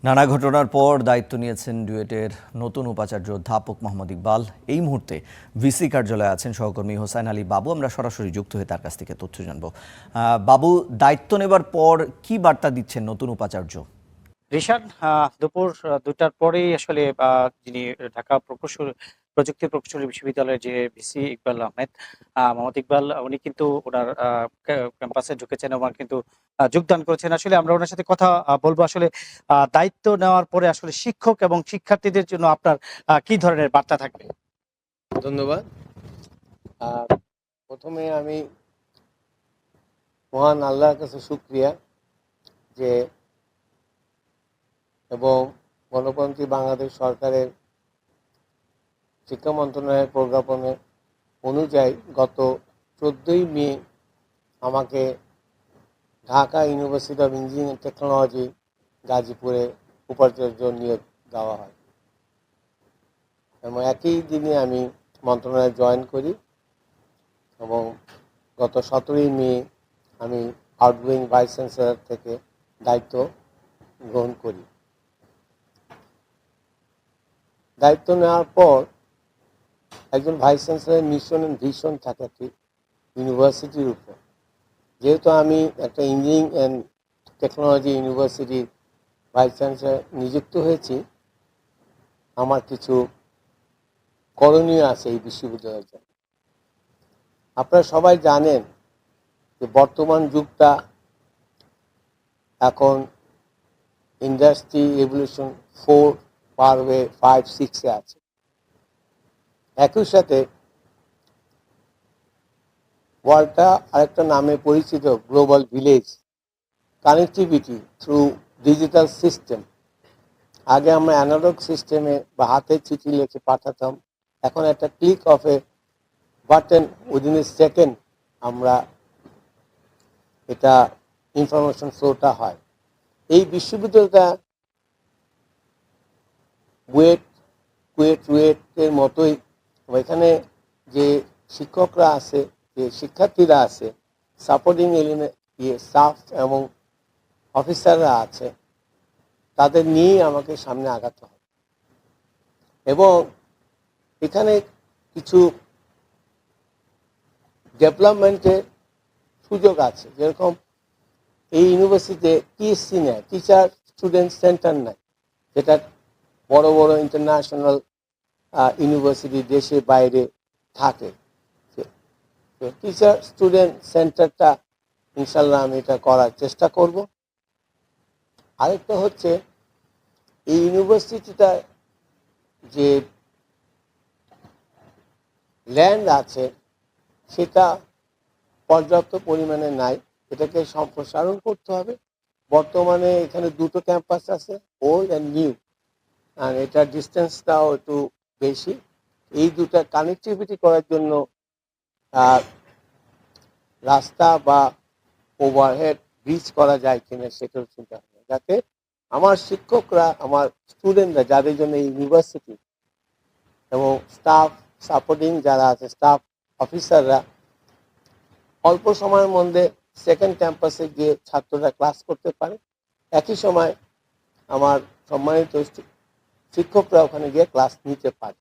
নানা ঘটনার পর দায়িত্ব নিয়েছেন ডুয়েটের নতুন উপাচার্য অধ্যাপক মোহাম্মদ ইকবাল। এই মুহূর্তে ভিসি কার্যালয়ে আছেন সহকর্মী হোসাইন আলী বাবু। আমরা সরাসরি যুক্ত হয়ে তার কাছ থেকে তথ্য জানব। বাবু, দায়িত্ব নেবার পর কি বার্তা দিচ্ছেন নতুন উপাচার্য? রিশাদ, দুপুর ২টার পরেই আসলে যিনি ঢাকা প্রযুক্তি প্রকৌশলী বিশ্ববিদ্যালয়ের যে ভিসি ইকবাল আহমেদ, মোহাম্মদ ইকবাল, উনি কিন্তু ওনার ক্যাম্পাসে ঢুকেছেন এবং কিন্তু যোগদান করেছেন। আসলে আমরা ওনার সাথে কথা বলবো। আসলে দায়িত্ব নেওয়ার পরে আসলে শিক্ষক এবং শিক্ষার্থীদের জন্য আপনার কি ধরনের বার্তা থাকবে? ধন্যবাদ। প্রথমে আমি মহান আল্লাহর কাছে শুকরিয়া যে এবং গণতন্ত্রী বাংলাদেশ সরকারের শিক্ষা মন্ত্রণালয়ের প্রজ্ঞাপনের অনুযায়ী গত 14ই মে আমাকে Dhaka university of engineering technology গাজীপুরে উপাচার্য নিয়োগ দেওয়া হয় এবং একই দিনে আমি মন্ত্রণালয়ে জয়েন করি এবং গত 17ই মে আমি আউটগোয়িং ভাইস চ্যান্সেলর থেকে দায়িত্ব গ্রহণ করি। দায়িত্ব নেওয়ার পর একজন ভাইস চ্যান্সেলরের মিশন অ্যান্ড ভিশন থাকে একটি ইউনিভার্সিটির উপর। যেহেতু আমি একটা ইঞ্জিনিয়ারিং অ্যান্ড টেকনোলজি ইউনিভার্সিটির ভাইস চ্যান্সেলর নিযুক্ত হয়েছি, আমার কিছু করণীয় আছে এই বিশ্ববিদ্যালয়ের জন্য। আপনারা সবাই জানেন যে বর্তমান যুগটা এখন ইন্ডাস্ট্রি রেভলিউশন 4 পার হয়ে 5-6-এ আছে। একই সাথে ওয়ার্ল্ডটা আরেকটা নামে পরিচিত, global village connectivity through digital system. আগে আমরা অ্যানালগ সিস্টেমে বা হাতে চিঠি লিখে পাঠাতাম, এখন একটা click of A button within a second আমরা এটা ইনফরমেশন ফ্লোটা হয়। এই বিশ্ববিদ্যালয়টা রুয়েটের মতোই এখানে যে শিক্ষকরা আছে, যে শিক্ষার্থীরা আছে, সাপোর্টিং স্টাফ এবং অফিসাররা আছে, তাদের নিয়েই আমাকে সামনে আগাতে হবে। এবং এখানে কিছু ডেভেলপমেন্টের সুযোগ আছে, যেরকম এই ইউনিভার্সিটিতে টিএসসি নেয়, টিচার স্টুডেন্ট সেন্টার নেয়, যেটা বড় বড় ইন্টারন্যাশনাল ইউনিভার্সিটি দেশে বাইরে থাকে। টিচার স্টুডেন্ট সেন্টারটা ইনশাল্লাহ আমি এটা করার চেষ্টা করব। আরেকটা হচ্ছে এই ইউনিভার্সিটিটা যে ল্যান্ড আছে সেটা পর্যাপ্ত পরিমাণে নাই, এটাকে সম্প্রসারণ করতে হবে। বর্তমানে এখানে দুটো ক্যাম্পাস আছে, ওল্ড অ্যান্ড নিউ, আর এটার ডিস্টেন্সটাও একটু বেশি। এই দুটা কানেক্টিভিটি করার জন্য রাস্তা বা ওভারহেড ব্রিজ করা যায় কিনা সেটাও চিন্তা হবে, যাতে আমার শিক্ষকরা, আমার স্টুডেন্টরা, যাদের জন্য এই ইউনিভার্সিটি এবং স্টাফ সাপোর্টিং যারা আছে, স্টাফ অফিসাররা অল্প সময়ের মধ্যে সেকেন্ড ক্যাম্পাসে গিয়ে ছাত্ররা ক্লাস করতে পারে। একই সময় আমার সম্মানিত শিক্ষকরা ওখানে গিয়ে ক্লাস নিতে পারে।